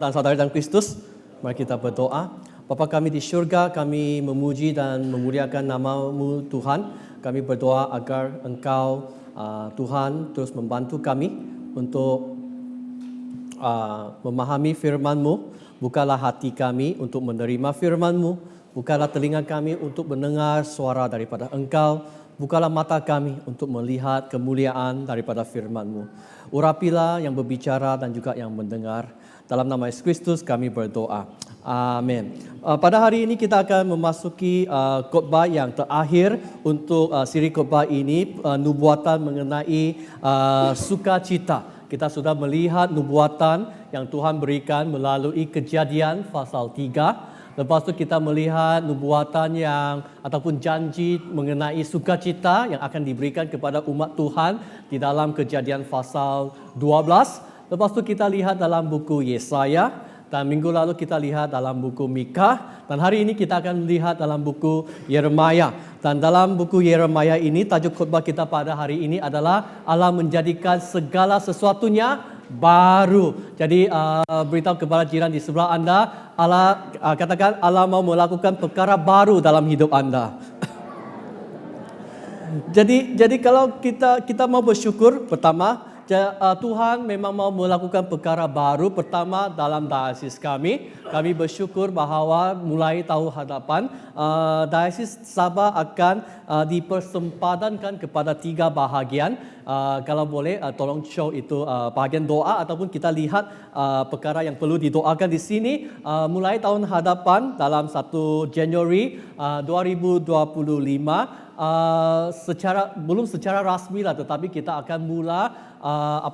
Dan saudara dalam Kristus, mari kita berdoa. Bapa kami di syurga, kami memuji dan memuliakan nama-Mu Tuhan. Kami berdoa agar Engkau Tuhan terus membantu kami untuk memahami firman-Mu. Bukalah hati kami untuk menerima firman-Mu. Bukalah telinga kami untuk mendengar suara daripada Engkau. Bukalah mata kami untuk melihat kemuliaan daripada firman-Mu. Urapilah yang berbicara dan juga yang mendengar. Dalam nama Yesus Kristus kami berdoa. Amin. Pada hari ini kita akan memasuki khotbah yang terakhir untuk siri khotbah ini, nubuatan mengenai sukacita. Kita sudah melihat nubuatan yang Tuhan berikan melalui Kejadian pasal 3. Lepas itu kita melihat nubuatan yang ataupun janji mengenai sukacita yang akan diberikan kepada umat Tuhan di dalam Kejadian pasal 12. Lepas itu kita lihat dalam buku Yesaya, dan minggu lalu kita lihat dalam buku Mika, dan hari ini kita akan lihat dalam buku Yeremia. Dan dalam buku Yeremia ini, tajuk khotbah kita pada hari ini adalah Allah menjadikan segala sesuatunya baru. Jadi beritahu kepada jiran di sebelah anda, Allah katakan Allah mau melakukan perkara baru dalam hidup anda. Jadi kalau kita mau bersyukur, pertama Tuhan memang mau melakukan perkara baru. Pertama dalam diocese kami bersyukur bahawa mulai tahun hadapan diocese Sabah akan dipersempadankan kepada 3 bahagian. Kalau boleh tolong show itu bahagian doa ataupun kita lihat perkara yang perlu didoakan di sini. Mulai tahun hadapan dalam 1 Januari 2025. Belum secara rasmi lah, tetapi kita akan mula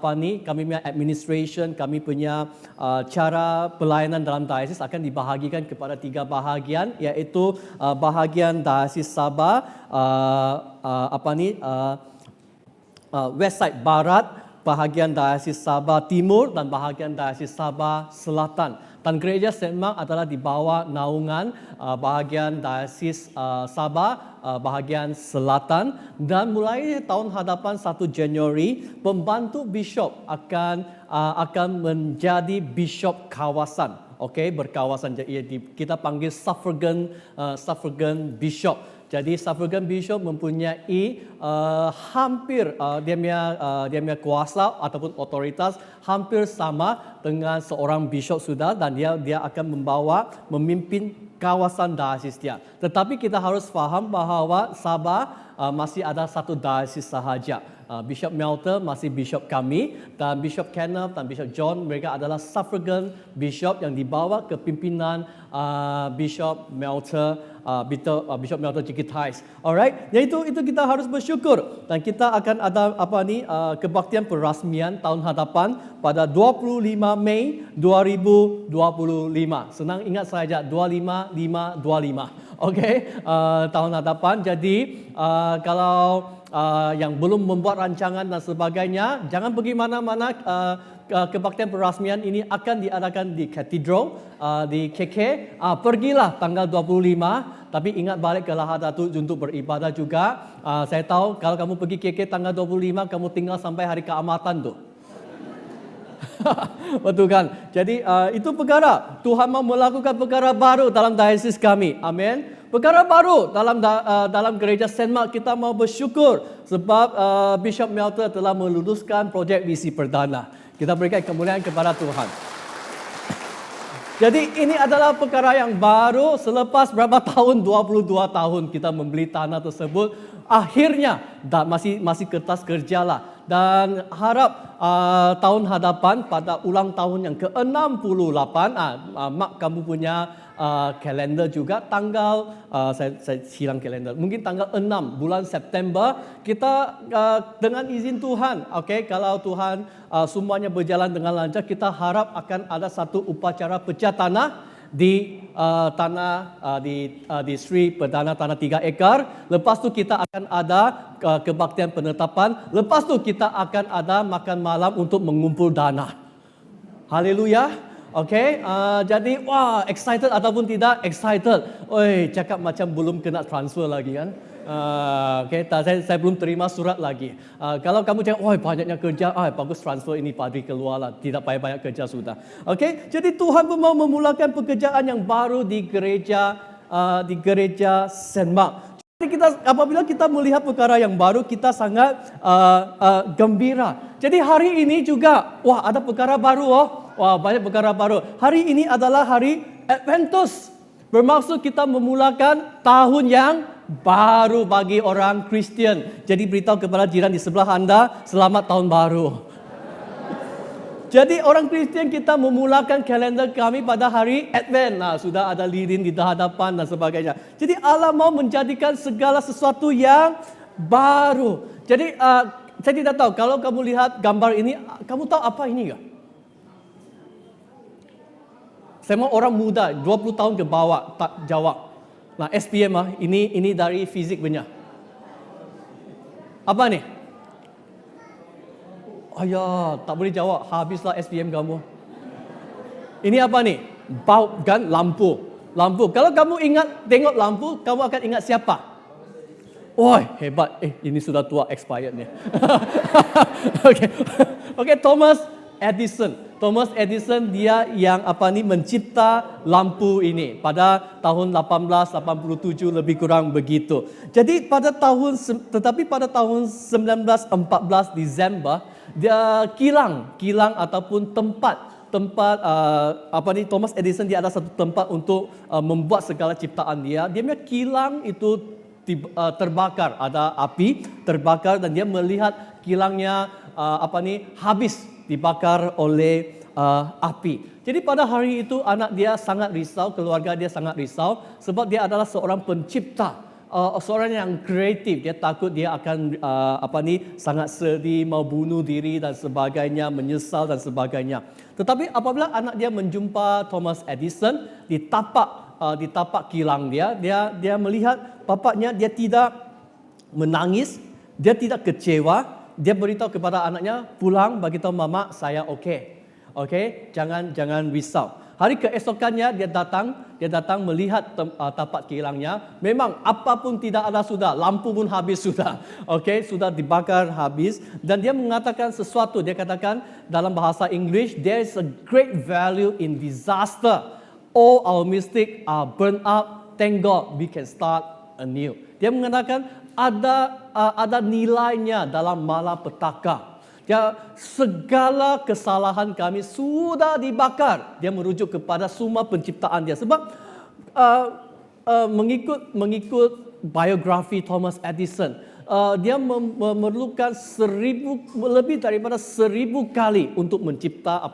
kami punya administration, kami punya cara pelayanan dalam diocese akan dibahagikan kepada 3 bahagian, iaitu bahagian diocese Sabah, west side barat, bahagian diocese Sabah Timur dan bahagian diocese Sabah Selatan. Dan gereja St. Mark adalah di bawah naungan bahagian diocese Sabah, bahagian selatan. Dan mulai tahun hadapan 1 Januari, pembantu bishop akan menjadi bishop kawasan. Okey, berkawasan. Kita panggil suffragan bishop. Jadi suffragan bishop mempunyai hampir dia punya kuasa ataupun otoritas hampir sama dengan seorang bishop sudah, dan dia akan memimpin kawasan diocese dia. Tetapi kita harus faham bahawa Sabah masih ada 1 diocese sahaja. Bishop Melter masih bishop kami, dan Bishop Kenneth dan Bishop John, mereka adalah suffragan bishop yang dibawa ke pimpinan Bishop Melter, Bishop Melter Jikitais. Alright, iaitu kita harus bersyukur, dan kita akan ada kebaktian perasmian tahun hadapan pada 25 Mei 2025. Senang ingat saja 25. Okey, tahun hadapan. Jadi kalau yang belum membuat rancangan dan sebagainya, jangan pergi mana-mana. Kebaktian perasmian ini akan diadakan di Katedral di KK. Pergilah tanggal 25, tapi ingat balik ke Lahadatu untuk beribadah juga. Saya tahu kalau kamu pergi KK tanggal 25, kamu tinggal sampai hari keamatan tu. Betul kan? Jadi itu perkara Tuhan mau melakukan perkara baru dalam diocese kami. Amin. Perkara baru dalam gereja St. Mark, kita mau bersyukur sebab Bishop Melter telah meluluskan projek visi perdana. Kita berikan kemuliaan kepada Tuhan. Jadi ini adalah perkara yang baru selepas berapa tahun, 22 tahun kita membeli tanah tersebut. Akhirnya masih kertas kerjalah, dan harap tahun hadapan pada ulang tahun yang ke-68, Mak kamu punya kalender juga, tanggal saya hilang kalender, mungkin tanggal 6 bulan September, kita dengan izin Tuhan, okey, kalau Tuhan semuanya berjalan dengan lancar, kita harap akan ada satu upacara pecah tanah di di Sri Perdana Tanah 3 ekar. Lepas tu kita akan ada kebaktian penetapan. Lepas tu kita akan ada makan malam untuk mengumpul dana. Haleluya. Okay, jadi wah, excited ataupun tidak excited. Oi, cakap macam belum kena transfer lagi kan. Okay, saya belum terima surat lagi. Kalau kamu cakap, oh banyaknya kerja, bagus transfer ini padri keluar lah. Tidak payah banyak kerja sudah. Okay, jadi Tuhan pun mau memulakan pekerjaan yang baru di gereja Saint Mark. Jadi apabila kita melihat perkara yang baru, kita sangat gembira. Jadi hari ini juga, ada perkara baru banyak perkara baru. Hari ini adalah hari Adventus. Bermaksud kita memulakan tahun yang baru bagi orang Kristian. Jadi beritahu kepada jiran di sebelah anda, selamat tahun baru. Jadi orang Kristian kita memulakan kalender kami pada hari Advent. Sudah ada lilin di hadapan dan sebagainya. Jadi Allah mau menjadikan segala sesuatu yang baru. Jadi saya tidak tahu, kalau kamu lihat gambar ini, kamu tahu apa ini enggak? Saya mau orang muda, 20 tahun ke bawah, tak jawab. Nah, SPM ini dari fizik punya. Apa nih? Tak boleh jawab, habislah SPM kamu. Ini apa nih? Bulb kan, lampu. Kalau kamu tengok lampu, kamu akan ingat siapa? Hebat. Ini sudah tua, expired nih. Okay, Thomas Edison dia yang mencipta lampu ini pada tahun 1887 lebih kurang begitu. Jadi pada tahun 1914 Desember dia kilang ataupun tempat Thomas Edison dia ada satu tempat untuk membuat segala ciptaan dia. Dia punya kilang itu terbakar, ada api terbakar dan dia melihat kilangnya habis dibakar oleh api. Jadi pada hari itu anak dia sangat risau, keluarga dia sangat risau sebab dia adalah seorang pencipta, seorang yang kreatif. Dia takut dia akan sangat sedih, mau bunuh diri dan sebagainya, menyesal dan sebagainya. Tetapi apabila anak dia menjumpa Thomas Edison di tapak kilang dia melihat bapaknya, dia tidak menangis, dia tidak kecewa. Dia beritahu kepada anaknya, pulang bagi tahu mama saya okey. Jangan risau. Hari keesokannya dia datang melihat tapak kilangnya. Memang apapun tidak ada sudah, lampu pun habis sudah. Sudah dibakar habis dan dia mengatakan sesuatu. Dia katakan dalam bahasa English, there is a great value in disaster. All our mistakes are burned up. Thank God we can start anew. Dia mengatakan ada nilainya dalam malapetaka. Segala kesalahan kami sudah dibakar. Dia merujuk kepada semua penciptaan dia. Sebab mengikut biografi Thomas Edison, dia memerlukan lebih daripada 1000 kali untuk mencipta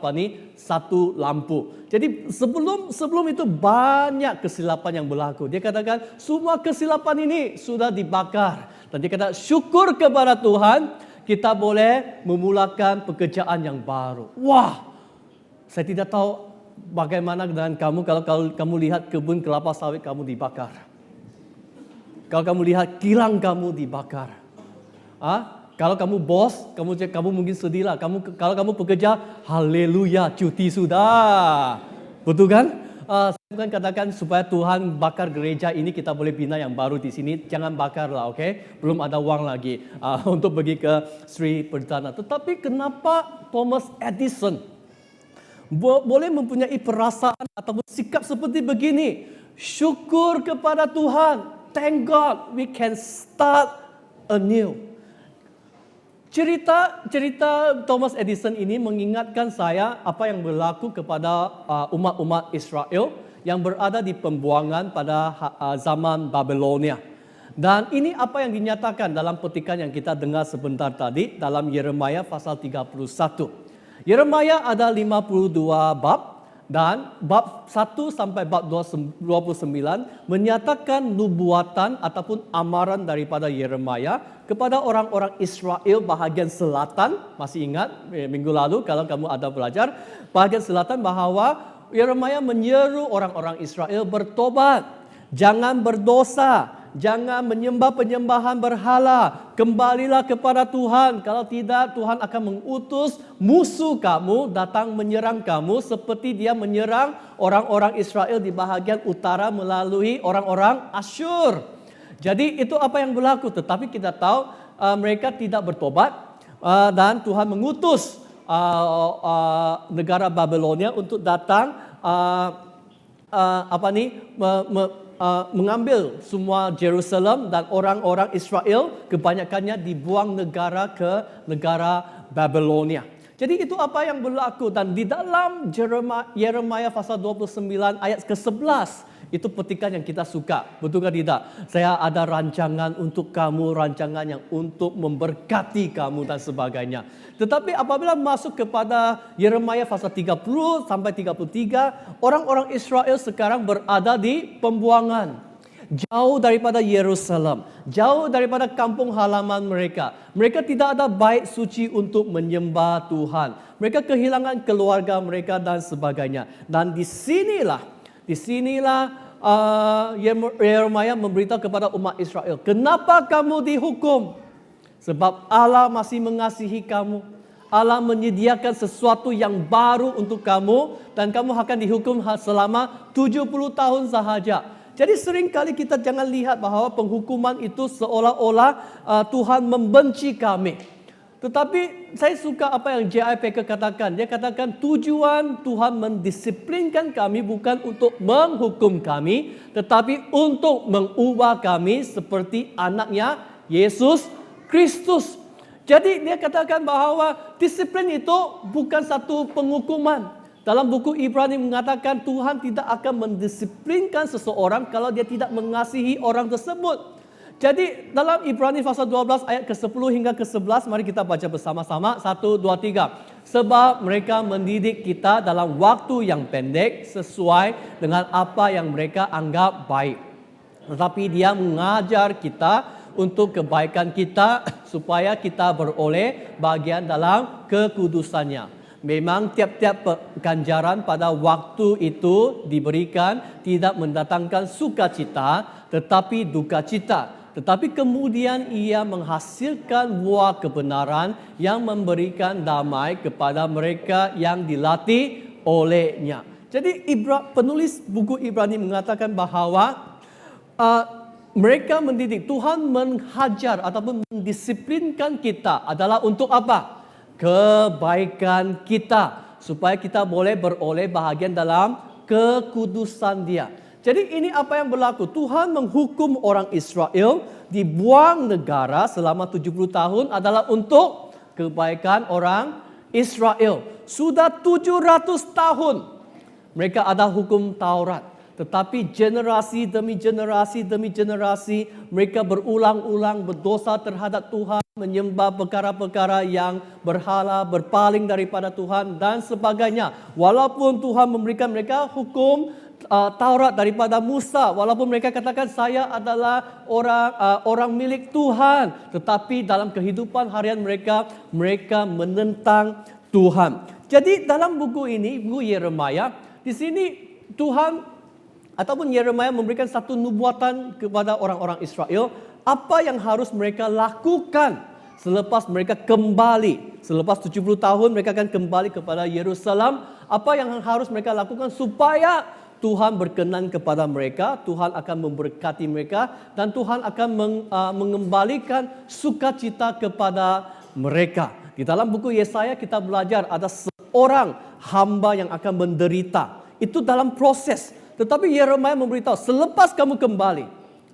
satu lampu. Jadi sebelum itu banyak kesilapan yang berlaku. Dia katakan semua kesilapan ini sudah dibakar. Dan dia kata syukur kepada Tuhan kita boleh memulakan pekerjaan yang baru. Saya tidak tahu bagaimana dengan kamu kalau kamu lihat kebun kelapa sawit kamu dibakar. Kalau kamu lihat kilang kamu dibakar. Kalau kamu bos, kamu mungkin sedih lah. Kalau kamu pekerja, haleluya, cuti sudah. Betul kan? Saya bukan katakan supaya Tuhan bakar gereja ini kita boleh bina yang baru di sini. Jangan bakar lah, belum ada uang lagi untuk pergi ke Sri Perdana. Tetapi kenapa Thomas Edison boleh mempunyai perasaan atau sikap seperti begini? Syukur kepada Tuhan. Thank God we can start anew. Cerita Thomas Edison ini mengingatkan saya apa yang berlaku kepada umat-umat Israel yang berada di pembuangan pada zaman Babilonia. Dan ini apa yang dinyatakan dalam petikan yang kita dengar sebentar tadi dalam Yeremia pasal 31. Yeremia ada 52 bab. Dan bab 1 sampai bab 29 menyatakan nubuatan ataupun amaran daripada Yeremia kepada orang-orang Israel bahagian selatan. Masih ingat minggu lalu kalau kamu ada belajar bahagian selatan bahwa Yeremia menyeru orang-orang Israel bertobat, jangan berdosa, jangan menyembah penyembahan berhala. Kembalilah kepada Tuhan. Kalau tidak, Tuhan akan mengutus musuh kamu datang menyerang kamu seperti dia menyerang orang-orang Israel di bahagian utara melalui orang-orang Asyur. Jadi itu apa yang berlaku. Tetapi kita tahu mereka tidak bertobat dan Tuhan mengutus negara Babilonia untuk datang mengambil semua Jerusalem, dan orang-orang Israel kebanyakannya dibuang ke negara Babilonia. Jadi itu apa yang berlaku, dan di dalam Yeremia pasal 29 ayat ke-11 itu petikan yang kita suka. Betul kan tidak? Saya ada rancangan untuk kamu, rancangan yang untuk memberkati kamu dan sebagainya. Tetapi apabila masuk kepada Yeremia pasal 30 sampai 33, orang-orang Israel sekarang berada di pembuangan. Jauh daripada Yerusalem, jauh daripada kampung halaman mereka. Mereka tidak ada bait suci untuk menyembah Tuhan. Mereka kehilangan keluarga mereka dan sebagainya. Dan disinilah Yeremia memberitahu kepada umat Israel, kenapa kamu dihukum? Sebab Allah masih mengasihi kamu. Allah menyediakan sesuatu yang baru untuk kamu, dan kamu akan dihukum selama 70 tahun sahaja. Jadi seringkali kita jangan lihat bahwa penghukuman itu seolah-olah Tuhan membenci kami. Tetapi saya suka apa yang J.I. Packer katakan. Dia katakan tujuan Tuhan mendisiplinkan kami bukan untuk menghukum kami, tetapi untuk mengubah kami seperti anaknya Yesus Kristus. Jadi dia katakan bahwa disiplin itu bukan satu penghukuman. Dalam buku Ibrani mengatakan Tuhan tidak akan mendisiplinkan seseorang kalau dia tidak mengasihi orang tersebut. Jadi dalam Ibrani pasal 12 ayat ke-10 hingga ke-11, mari kita baca bersama-sama. 1, 2, 3. Sebab mereka mendidik kita dalam waktu yang pendek sesuai dengan apa yang mereka anggap baik. Tetapi dia mengajar kita untuk kebaikan kita supaya kita beroleh bagian dalam kekudusannya. Memang tiap-tiap ganjaran pada waktu itu diberikan tidak mendatangkan sukacita tetapi duka cita. Tetapi kemudian ia menghasilkan buah kebenaran yang memberikan damai kepada mereka yang dilatih olehnya. Jadi penulis buku Ibrani mengatakan bahwa mereka mendidik, Tuhan menghajar ataupun mendisiplinkan kita adalah untuk apa? Kebaikan kita, supaya kita boleh beroleh bahagian dalam kekudusan Dia. Jadi ini apa yang berlaku. Tuhan menghukum orang Israel dibuang negara selama 70 tahun adalah untuk kebaikan orang Israel. Sudah 700 tahun mereka ada hukum Taurat. Tetapi generasi demi generasi mereka berulang-ulang berdosa terhadap Tuhan, menyembah perkara-perkara yang berhala, berpaling daripada Tuhan dan sebagainya. Walaupun Tuhan memberikan mereka hukum Taurat daripada Musa, walaupun mereka katakan saya adalah orang milik Tuhan, tetapi dalam kehidupan harian mereka menentang Tuhan. Jadi dalam buku ini, buku Yeremia, di sini Tuhan ataupun Yeremia memberikan satu nubuatan kepada orang-orang Israel, apa yang harus mereka lakukan selepas mereka kembali. Selepas 70 tahun mereka akan kembali kepada Yerusalem. Apa yang harus mereka lakukan supaya Tuhan berkenan kepada mereka, Tuhan akan memberkati mereka, dan Tuhan akan mengembalikan sukacita kepada mereka. Di dalam buku Yesaya kita belajar ada seorang hamba yang akan menderita. Itu dalam proses. Tetapi Yeremia memberitahu, selepas kamu kembali,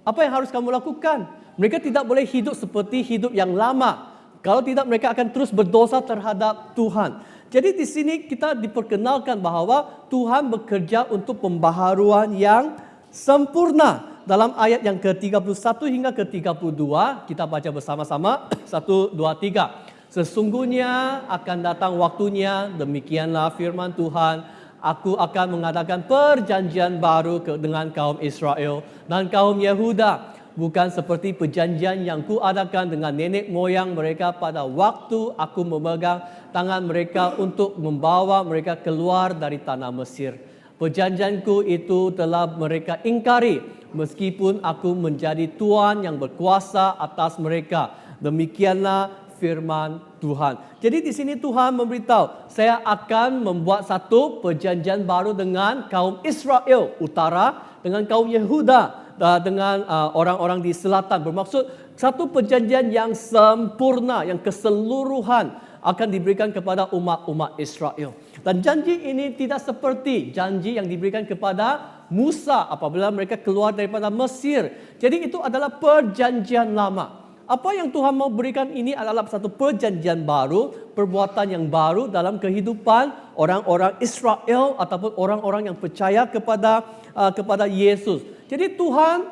apa yang harus kamu lakukan? Mereka tidak boleh hidup seperti hidup yang lama. Kalau tidak, mereka akan terus berdosa terhadap Tuhan. Jadi di sini kita diperkenalkan bahwa Tuhan bekerja untuk pembaharuan yang sempurna. Dalam ayat yang ke-31 hingga ke-32, kita baca bersama-sama. 1, 2, 3. Sesungguhnya akan datang waktunya, demikianlah firman Tuhan, Aku akan mengadakan perjanjian baru dengan kaum Israel dan kaum Yehuda. Bukan seperti perjanjian yang kuadakan dengan nenek moyang mereka pada waktu aku memegang tangan mereka untuk membawa mereka keluar dari tanah Mesir. Perjanjianku itu telah mereka ingkari meskipun aku menjadi Tuhan yang berkuasa atas mereka. Demikianlah firman Tuhan. Jadi di sini Tuhan memberitahu, saya akan membuat satu perjanjian baru dengan kaum Israel utara, dengan kaum Yehuda. dengan orang-orang di selatan. Bermaksud satu perjanjian yang sempurna, yang keseluruhan akan diberikan kepada umat-umat Israel. Dan janji ini tidak seperti janji yang diberikan kepada Musa apabila mereka keluar daripada Mesir. Jadi itu adalah perjanjian lama. Apa yang Tuhan mau berikan ini adalah satu perjanjian baru, perbuatan yang baru dalam kehidupan orang-orang Israel ataupun orang-orang yang percaya kepada Yesus. Jadi Tuhan,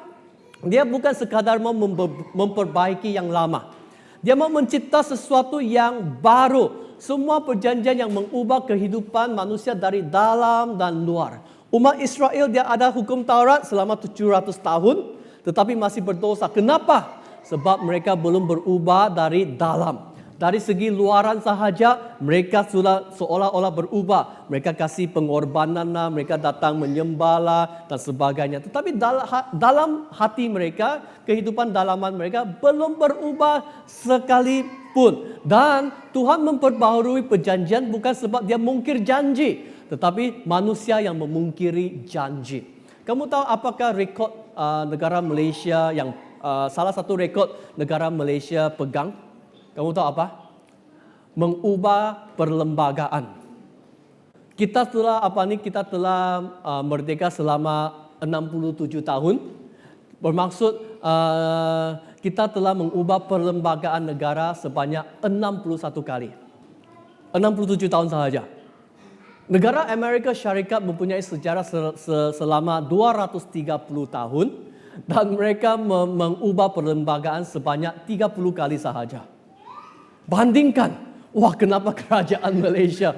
dia bukan sekadar mau memperbaiki yang lama. Dia mau mencipta sesuatu yang baru. Semua perjanjian yang mengubah kehidupan manusia dari dalam dan luar. Umat Israel dia ada hukum Taurat selama 700 tahun, tetapi masih berdosa. Kenapa? Sebab mereka belum berubah dari dalam. Dari segi luaran sahaja, mereka sudah seolah-olah berubah. Mereka kasih pengorbanan, mereka datang menyembah dan sebagainya. Tetapi dalam hati mereka, kehidupan dalaman mereka belum berubah sekalipun. Dan Tuhan memperbaharui perjanjian bukan sebab dia mungkir janji, tetapi manusia yang memungkiri janji. Kamu tahu apakah rekod negara Malaysia yang salah satu rekod negara Malaysia pegang? Kamu tahu apa? Mengubah perlembagaan. Kita telah merdeka selama 67 tahun. Bermaksud kita telah mengubah perlembagaan negara sebanyak 61 kali. 67 tahun sahaja. Negara Amerika Syarikat mempunyai sejarah selama 230 tahun. Dan mereka mengubah perlembagaan sebanyak 30 kali sahaja. Bandingkan, kenapa kerajaan Malaysia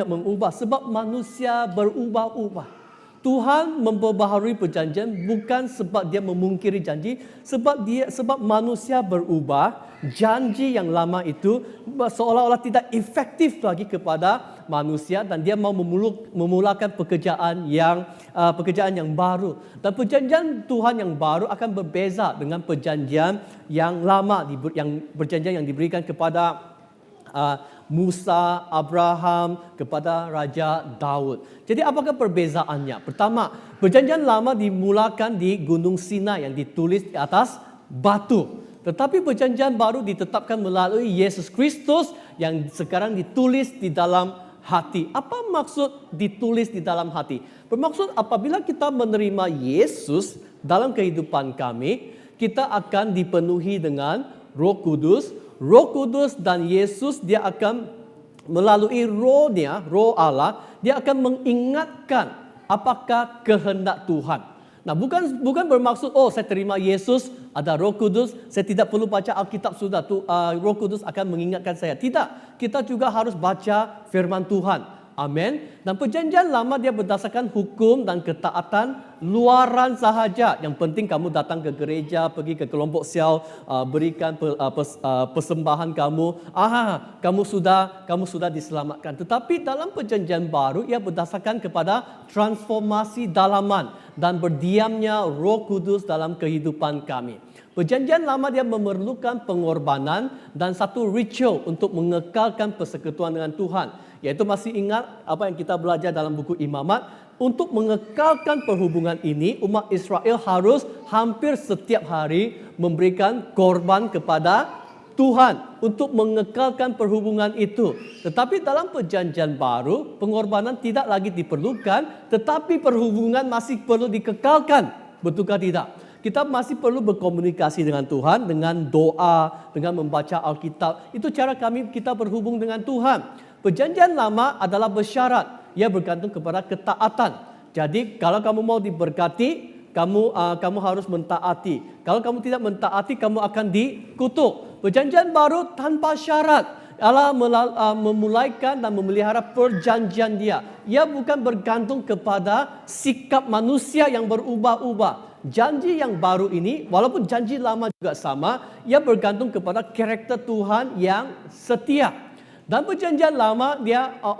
mengubah? Sebab manusia berubah-ubah. Tuhan memperbaharui perjanjian bukan sebab dia memungkiri janji, sebab manusia berubah. Janji yang lama itu seolah-olah tidak efektif lagi kepada manusia dan dia mau memulakan pekerjaan yang baru. Dan perjanjian Tuhan yang baru akan berbeza dengan perjanjian yang lama, perjanjian yang diberikan kepada Musa, Abraham, kepada Raja Daud. Jadi apakah perbezaannya? Pertama, perjanjian lama dimulakan di Gunung Sinai yang ditulis di atas batu. Tetapi perjanjian baru ditetapkan melalui Yesus Kristus yang sekarang ditulis di dalam hati. Apa maksud ditulis di dalam hati? Bermaksud apabila kita menerima Yesus dalam kehidupan kami, kita akan dipenuhi dengan Roh Kudus. Roh Kudus dan Yesus dia akan melalui rohnya, roh Allah, dia akan mengingatkan apakah kehendak Tuhan. Nah, bukan bermaksud saya terima Yesus, ada Roh Kudus, saya tidak perlu baca Alkitab sudah, Roh Kudus akan mengingatkan saya. Tidak, kita juga harus baca firman Tuhan. Amin. Dan perjanjian lama dia berdasarkan hukum dan ketaatan luaran sahaja. Yang penting kamu datang ke gereja, pergi ke kelompok sel, berikan persembahan kamu. Kamu sudah diselamatkan. Tetapi dalam perjanjian baru ia berdasarkan kepada transformasi dalaman dan berdiamnya Roh Kudus dalam kehidupan kami. Perjanjian lama dia memerlukan pengorbanan dan satu ritual untuk mengekalkan persekutuan dengan Tuhan. Yaitu masih ingat apa yang kita belajar dalam buku Imamat. Untuk mengekalkan perhubungan ini, umat Israel harus hampir setiap hari memberikan korban kepada Tuhan untuk mengekalkan perhubungan itu. Tetapi dalam perjanjian baru, pengorbanan tidak lagi diperlukan, tetapi perhubungan masih perlu dikekalkan. Betulkah tidak? Kita masih perlu berkomunikasi dengan Tuhan, dengan doa, dengan membaca Alkitab. Itu cara kita berhubung dengan Tuhan. Perjanjian lama adalah bersyarat. Ia bergantung kepada ketaatan. Jadi kalau kamu mau diberkati, kamu harus mentaati. Kalau kamu tidak mentaati, kamu akan dikutuk. Perjanjian baru tanpa syarat. Allah memulaikan dan memelihara perjanjian dia. Ia bukan bergantung kepada sikap manusia yang berubah-ubah. Janji yang baru ini, walaupun janji lama juga sama, ia bergantung kepada karakter Tuhan yang setia. Dan perjanjian lama,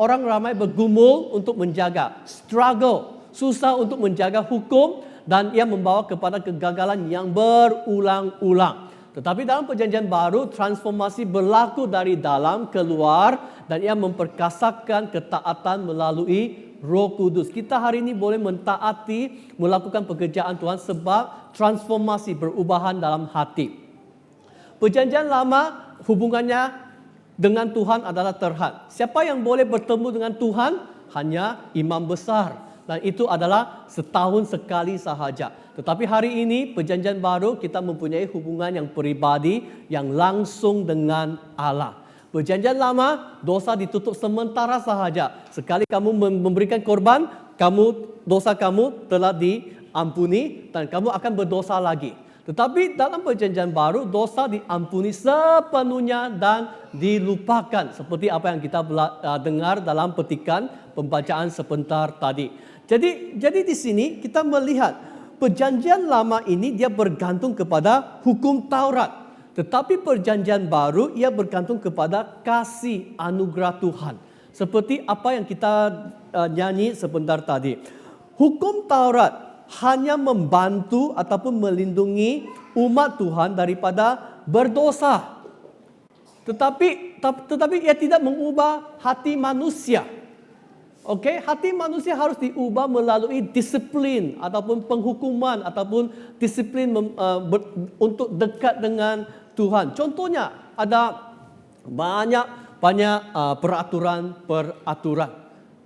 orang ramai bergumul untuk menjaga, struggle, susah untuk menjaga hukum, dan ia membawa kepada kegagalan yang berulang-ulang. Tetapi dalam perjanjian baru, transformasi berlaku dari dalam keluar dan ia memperkasakan ketaatan melalui Roh Kudus. Kita hari ini boleh mentaati, melakukan pekerjaan Tuhan sebab transformasi, perubahan dalam hati. Perjanjian Lama hubungannya dengan Tuhan adalah terhad. Siapa yang boleh bertemu dengan Tuhan? Hanya imam besar. Dan itu adalah setahun sekali sahaja. Tetapi hari ini perjanjian baru kita mempunyai hubungan yang peribadi, yang langsung dengan Allah. Perjanjian Lama, dosa ditutup sementara sahaja. Sekali kamu memberikan korban, dosa kamu telah diampuni dan kamu akan berdosa lagi. Tetapi dalam perjanjian baru, dosa diampuni sepenuhnya dan dilupakan. Seperti apa yang kita dengar dalam petikan pembacaan sebentar tadi. Jadi di sini kita melihat perjanjian lama ini dia bergantung kepada hukum Taurat. Tetapi perjanjian baru ia bergantung kepada kasih anugerah Tuhan. Seperti apa yang kita nyanyi sebentar tadi. Hukum Taurat hanya membantu ataupun melindungi umat Tuhan daripada berdosa. Tetapi ia tidak mengubah hati manusia. Okey, hati manusia harus diubah melalui disiplin ataupun penghukuman ataupun disiplin untuk dekat dengan Tuhan. Contohnya ada banyak peraturan.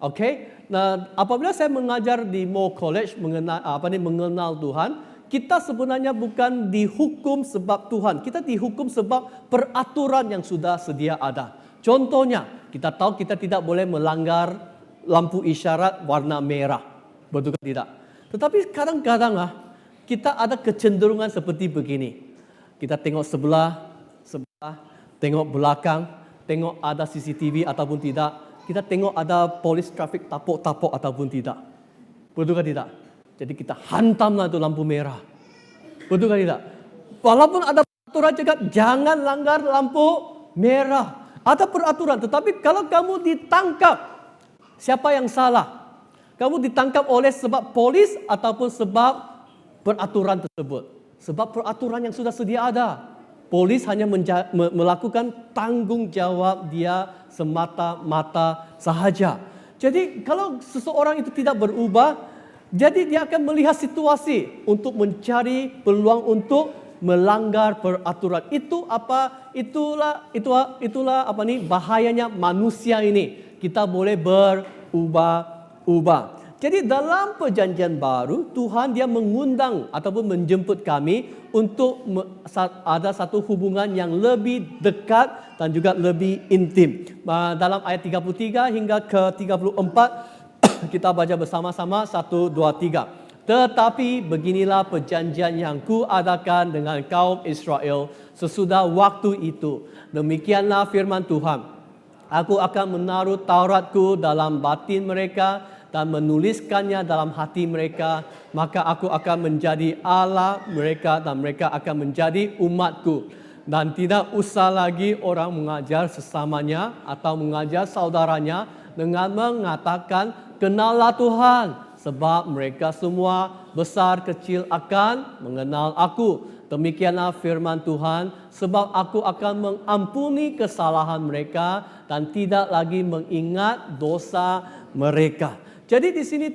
Okey. Nah, apabila saya mengajar di Moore College mengenal Tuhan, kita sebenarnya bukan dihukum sebab Tuhan, kita dihukum sebab peraturan yang sudah sedia ada. Contohnya, kita tahu kita tidak boleh melanggar lampu isyarat warna merah. Betul tidak? Tetapi kadang-kadang kita ada kecenderungan seperti begini. Kita tengok sebelah, tengok belakang, tengok ada CCTV ataupun tidak. Kita tengok ada polis trafik tapuk-tapuk ataupun tidak. Betul tidak? Jadi kita hantamlah itu lampu merah. Betul tidak? Walaupun ada peraturan cakap jangan langgar lampu merah. Ada peraturan, tetapi kalau kamu ditangkap, siapa yang salah? Kamu ditangkap oleh sebab polis ataupun sebab peraturan tersebut? Sebab peraturan yang sudah sedia ada. Polis hanya melakukan tanggungjawab dia semata-mata sahaja. Jadi kalau seseorang itu tidak berubah, jadi dia akan melihat situasi untuk mencari peluang untuk melanggar peraturan. Itulah bahayanya manusia ini. Kita boleh berubah-ubah. Jadi dalam perjanjian baru, Tuhan dia mengundang ataupun menjemput kami untuk ada satu hubungan yang lebih dekat dan juga lebih intim. Dalam ayat 33 hingga ke 34, kita baca bersama-sama 1, 2, 3. Tetapi beginilah perjanjian yang kuadakan dengan kaum Israel sesudah waktu itu. Demikianlah firman Tuhan. Aku akan menaruh Tauratku dalam batin mereka dan menuliskannya dalam hati mereka, maka aku akan menjadi Allah mereka dan mereka akan menjadi umatku. Dan tidak usah lagi orang mengajar sesamanya atau mengajar saudaranya dengan mengatakan, kenallah Tuhan, sebab mereka semua besar kecil akan mengenal aku. Demikianlah firman Tuhan, sebab aku akan mengampuni kesalahan mereka dan tidak lagi mengingat dosa mereka. Jadi di sini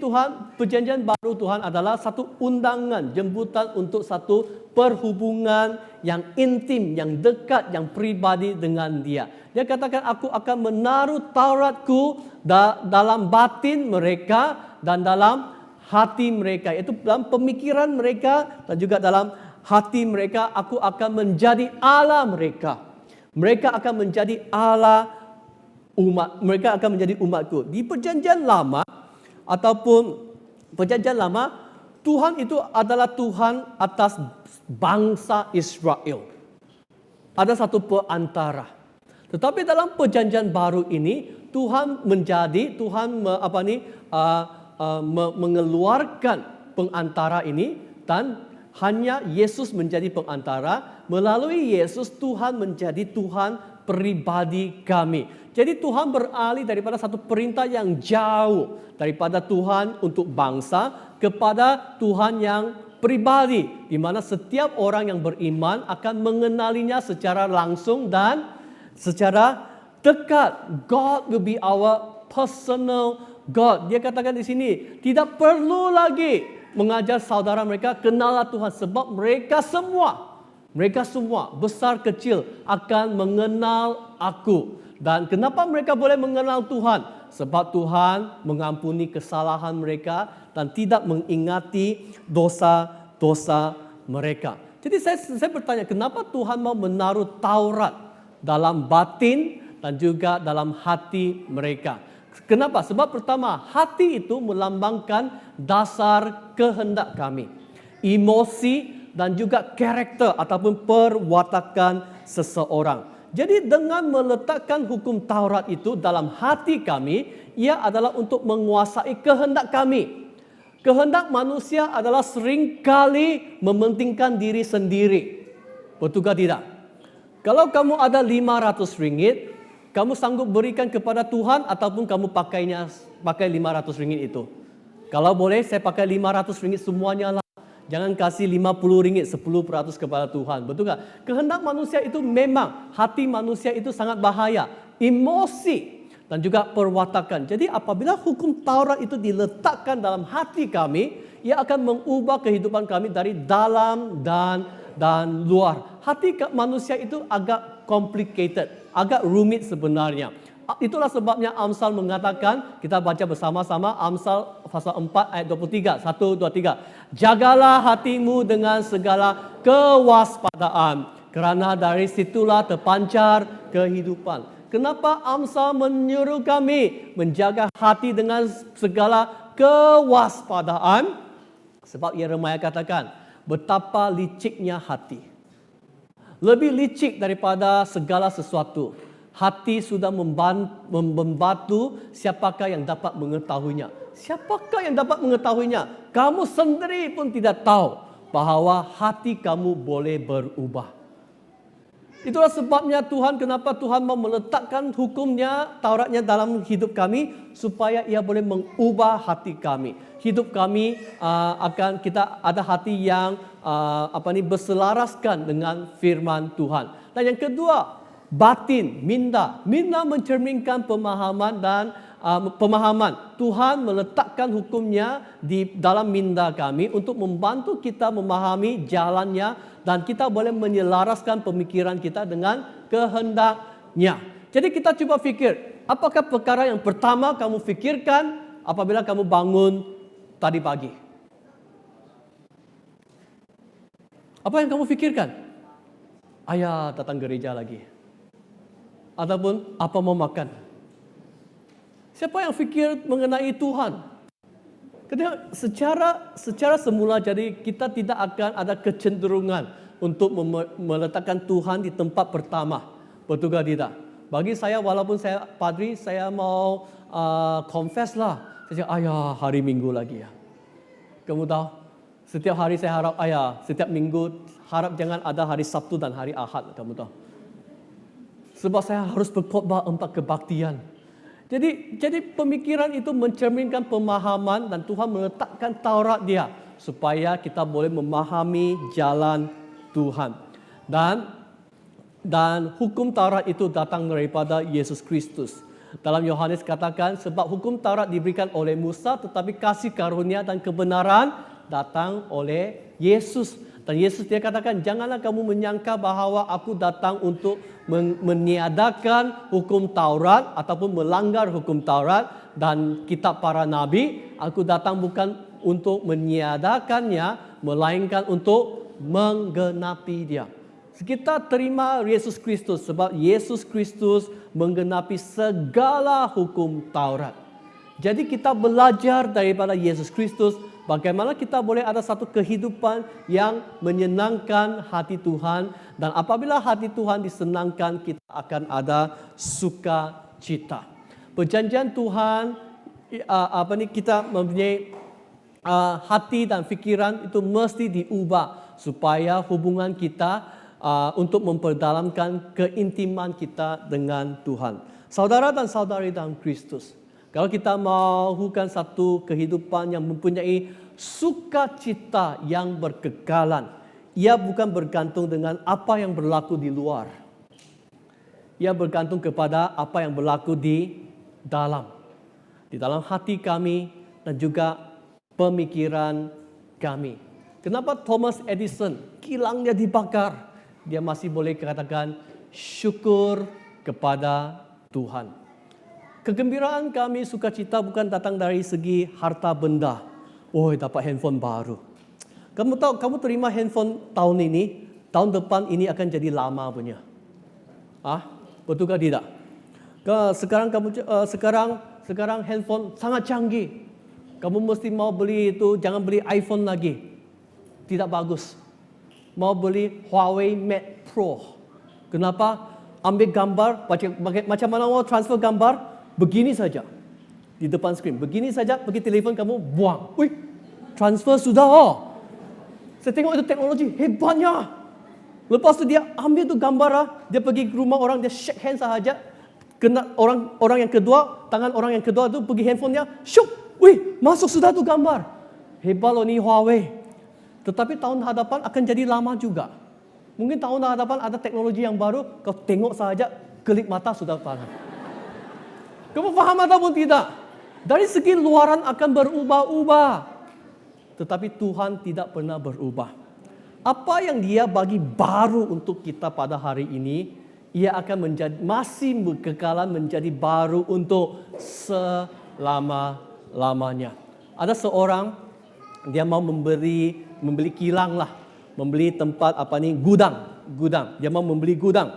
perjanjian baru Tuhan adalah satu undangan, jemputan untuk satu perhubungan yang intim, yang dekat, yang pribadi dengan Dia. Dia katakan, aku akan menaruh Tauratku dalam batin mereka dan dalam hati mereka. Itu dalam pemikiran mereka dan juga dalam hati mereka. Aku akan menjadi Allah mereka. Mereka akan menjadi Allah umat. Mereka akan menjadi umatku. Di perjanjian lama, ataupun perjanjian lama, Tuhan itu adalah Tuhan atas bangsa Israel. Ada satu perantara. Tetapi dalam perjanjian baru ini, Tuhan mengeluarkan pengantara ini dan hanya Yesus menjadi pengantara. Melalui Yesus, Tuhan menjadi Tuhan pribadi kami. Jadi Tuhan beralih daripada satu perintah yang jauh daripada Tuhan untuk bangsa kepada Tuhan yang pribadi, di mana setiap orang yang beriman akan mengenalinya secara langsung dan secara dekat. God will be our personal God. Dia katakan di sini, tidak perlu lagi mengajar saudara mereka, kenallah Tuhan. Sebab mereka semua, besar kecil akan mengenal aku. Dan kenapa mereka boleh mengenal Tuhan? Sebab Tuhan mengampuni kesalahan mereka dan tidak mengingati dosa-dosa mereka. Jadi saya bertanya, kenapa Tuhan mau menaruh Taurat dalam batin dan juga dalam hati mereka? Kenapa? Sebab pertama, hati itu melambangkan dasar kehendak kami, emosi dan juga karakter ataupun perwatakan seseorang. Jadi dengan meletakkan hukum Taurat itu dalam hati kami, ia adalah untuk menguasai kehendak kami. Kehendak manusia adalah seringkali mementingkan diri sendiri. Betul tidak? Kalau kamu ada 500 ringgit, kamu sanggup berikan kepada Tuhan ataupun kamu pakai 500 ringgit itu? Kalau boleh saya pakai 500 ringgit semuanya lah. Jangan kasih 50 ringgit 10% kepada Tuhan. Betul tak? Kehendak manusia itu memang, hati manusia itu sangat bahaya. Emosi dan juga perwatakan. Jadi apabila hukum Taurat itu diletakkan dalam hati kami, ia akan mengubah kehidupan kami dari dalam dan luar. Hati manusia itu agak complicated, agak rumit sebenarnya. Itulah sebabnya Amsal mengatakan, kita baca bersama-sama Amsal pasal 4 ayat 23. 1, 2, 3. Jagalah hatimu dengan segala kewaspadaan, kerana dari situlah terpancar kehidupan. Kenapa Amsal menyuruh kami menjaga hati dengan segala kewaspadaan? Sebab Yeremia katakan, betapa liciknya hati. Lebih licik daripada segala sesuatu. Hati sudah membatu, siapakah yang dapat mengetahuinya? Siapakah yang dapat mengetahuinya? Kamu sendiri pun tidak tahu bahawa hati kamu boleh berubah. Itulah sebabnya kenapa Tuhan mau meletakkan hukumnya, Tauratnya dalam hidup kami, supaya ia boleh mengubah hati kami. Hidup kami kita ada hati yang berselaraskan dengan firman Tuhan. Dan yang kedua, batin, minda. Minda mencerminkan pemahaman dan pemahaman. Tuhan meletakkan hukumnya di dalam minda kami untuk membantu kita memahami jalannya dan kita boleh menyelaraskan pemikiran kita dengan kehendaknya. Jadi kita coba fikir, apakah perkara yang pertama kamu fikirkan apabila kamu bangun tadi pagi? Apa yang kamu fikirkan? Ayah datang gereja lagi. Ataupun apa mau makan. Siapa yang fikir mengenai Tuhan? Ketika secara semula jadi kita tidak akan ada kecenderungan untuk meletakkan Tuhan di tempat pertama. Betul tidak? Bagi saya walaupun saya padri, saya mau confess lah. Saya cakap, ayah hari Minggu lagi ya. Kamu tahu? Setiap hari saya harap ayah, setiap minggu harap jangan ada hari Sabtu dan hari Ahad. Kamu tahu? Sebab saya harus berkhotbah 4 kebaktian. Jadi pemikiran itu mencerminkan pemahaman dan Tuhan meletakkan Taurat dia supaya kita boleh memahami jalan Tuhan. Dan hukum Taurat itu datang daripada Yesus Kristus. Dalam Yohanes katakan, sebab hukum Taurat diberikan oleh Musa, tetapi kasih karunia dan kebenaran datang oleh Yesus. Dan Yesus dia katakan, janganlah kamu menyangka bahawa aku datang untuk meniadakan hukum Taurat ataupun melanggar hukum Taurat dan kitab para nabi. Aku datang bukan untuk meniadakannya, melainkan untuk menggenapi dia. Kita terima Yesus Kristus sebab Yesus Kristus menggenapi segala hukum Taurat. Jadi kita belajar daripada Yesus Kristus bagaimana kita boleh ada satu kehidupan yang menyenangkan hati Tuhan. Dan apabila hati Tuhan disenangkan, kita akan ada sukacita. Perjanjian Tuhan, kita mempunyai hati dan fikiran itu mesti diubah supaya hubungan kita untuk memperdalamkan keintiman kita dengan Tuhan. Saudara dan saudari dalam Kristus, kalau kita mahukan satu kehidupan yang mempunyai sukacita yang berkekalan, ia bukan bergantung dengan apa yang berlaku di luar. Ia bergantung kepada apa yang berlaku di dalam. di dalam hati kami dan juga pemikiran kami. Kenapa Thomas Edison kilangnya dibakar? Dia masih boleh katakan syukur kepada Tuhan. Kegembiraan kami, sukacita bukan datang dari segi harta benda. Oh, dapat handphone baru. Kamu tahu, kamu terima handphone tahun ini, tahun depan ini akan jadi lama punya. Betul ke tidak? Sekarang handphone sangat canggih. Kamu mesti mau beli itu, jangan beli iPhone lagi. Tidak bagus. Mau beli Huawei Mate Pro. Kenapa? Ambil gambar, macam mana mau transfer gambar, begini saja. Di depan skrin, begini saja, pergi telefon kamu, buang. Wih, transfer sudah. Saya tengok itu teknologi, hebatnya. Lepas tu dia ambil tu gambar, dia pergi ke rumah orang, dia shake hand sahaja. Kena orang yang kedua, tangan orang yang kedua tu pergi handphonenya, syuk. Wih, masuk sudah tu gambar. Hebat loh ni Huawei. Tetapi tahun hadapan akan jadi lama juga. Mungkin tahun hadapan ada teknologi yang baru, kau tengok sahaja, kelip mata sudah paham. Kamu faham ataupun tidak? Dari segi luaran akan berubah-ubah. Tetapi Tuhan tidak pernah berubah. Apa yang Dia bagi baru untuk kita pada hari ini, Ia akan masih berkekalan menjadi baru untuk selama-lamanya. Ada seorang, dia mau membeli kilang lah, membeli tempat gudang. Dia mau membeli gudang.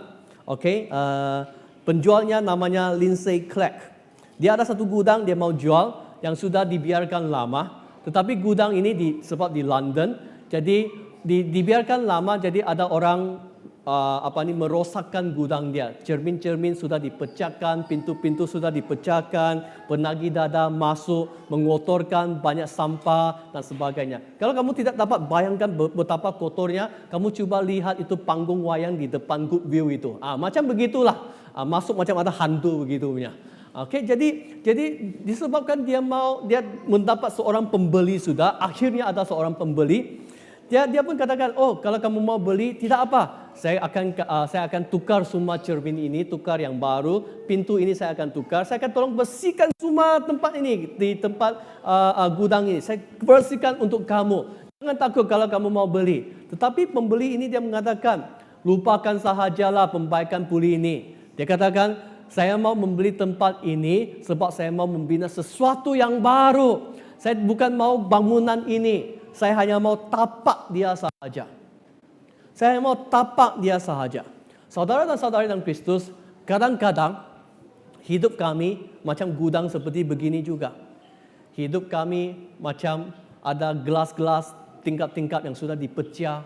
Penjualnya namanya Lindsay Clark. Dia ada satu gudang dia mau jual yang sudah dibiarkan lama. Tetapi gudang ini sebab di London, jadi dibiarkan lama. Jadi ada orang merosakkan gudang dia. Cermin-cermin sudah dipecahkan, pintu-pintu sudah dipecahkan, penagih dada masuk, mengotorkan banyak sampah dan sebagainya. Kalau kamu tidak dapat bayangkan betapa kotornya, kamu cuba lihat itu panggung wayang di depan Good View itu. Macam begitulah. Masuk macam ada hantu begitu punya. Jadi disebabkan dia mendapat seorang pembeli sudah, akhirnya ada seorang pembeli. Dia pun katakan, kalau kamu mau beli, tidak apa. Saya akan tukar semua cermin ini, tukar yang baru. Pintu ini saya akan tukar. Saya akan tolong bersihkan semua tempat ini, di tempat gudang ini. Saya bersihkan untuk kamu. Jangan takut kalau kamu mau beli. Tetapi pembeli ini dia mengatakan, lupakan sahajalah pembaikan puli ini. Dia katakan, saya mau membeli tempat ini sebab saya mau membina sesuatu yang baru. Saya bukan mau bangunan ini. Saya hanya mau tapak dia sahaja. Saya mau tapak dia sahaja. Saudara dan saudari dalam Kristus, kadang-kadang hidup kami macam gudang seperti begini juga. Hidup kami macam ada gelas-gelas tingkat-tingkat yang sudah dipecah.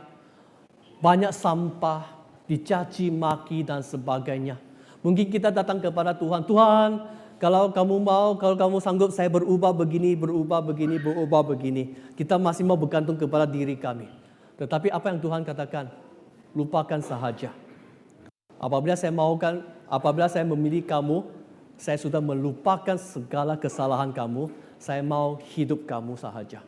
Banyak sampah, dicaci maki dan sebagainya. Mungkin kita datang kepada Tuhan, Tuhan, kalau kamu sanggup saya berubah begini. Kita masih mau bergantung kepada diri kami. Tetapi apa yang Tuhan katakan? Lupakan sahaja. Apabila saya memilih kamu, saya sudah melupakan segala kesalahan kamu. Saya mau hidup kamu sahaja.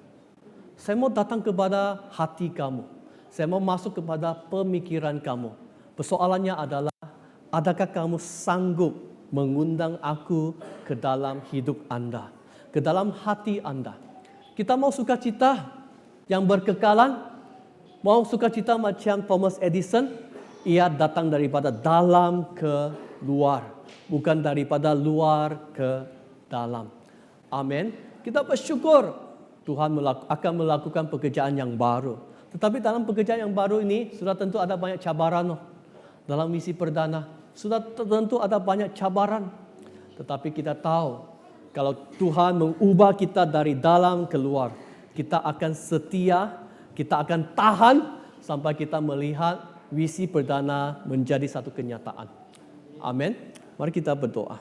Saya mau datang kepada hati kamu. Saya mau masuk kepada pemikiran kamu. Persoalannya adalah, adakah kamu sanggup mengundang aku ke dalam hidup Anda, ke dalam hati Anda? Kita mau sukacita yang berkekalan, mau sukacita macam Thomas Edison, ia datang daripada dalam ke luar, bukan daripada luar ke dalam. Amin. Kita bersyukur Tuhan akan melakukan pekerjaan yang baru. Tetapi dalam pekerjaan yang baru ini sudah tentu ada banyak cabaran. Dalam misi perdana sudah tentu ada banyak cabaran. Tetapi kita tahu kalau Tuhan mengubah kita dari dalam keluar, kita akan setia, kita akan tahan sampai kita melihat misi perdana menjadi satu kenyataan. Amin. Mari kita berdoa.